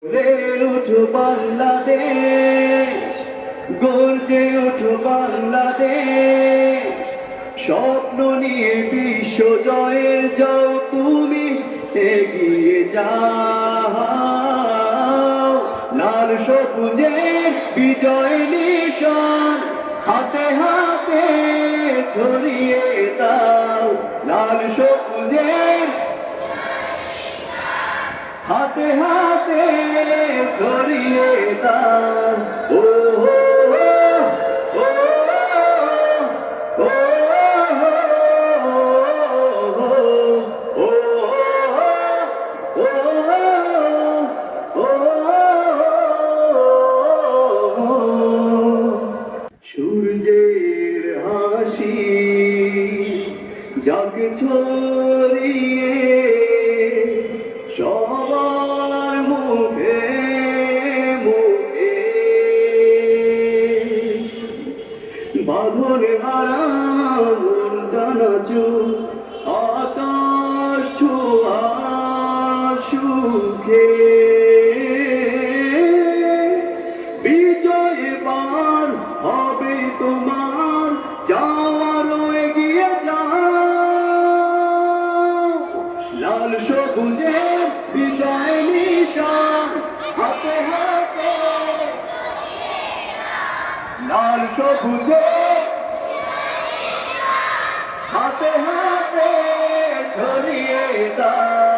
গর্জে ওঠো বাংলাদেশ, গর্জে ওঠো বাংলাদেশ, স্বপ্ন নিয়ে বিশ্ব জয়ের যাও তুমি এগিয়ে যাও। লাল সবুজের বিজয় নিশান হাতে হাতে ছড়িয়ে দাও। লাল সবুজের হাতে হাতে ছড়িয়ে দাও। ও হো হো, ও হো হো, ও হো, ও হো। সূর্যের হাসি যাক ছড়িয়ে সবার মুখে মুখে, বাঁধন হারা মনটা নাচুক আকাশ ছোঁয়া সুখে। বিজয় পার হবে তোমার, যাওয়ারও এগিয়ে যাও। লাল সবুজের বিজয় নিশান হাতে হাতে, লাল সবুজের হাতে হাতে ছড়িয়ে দাও।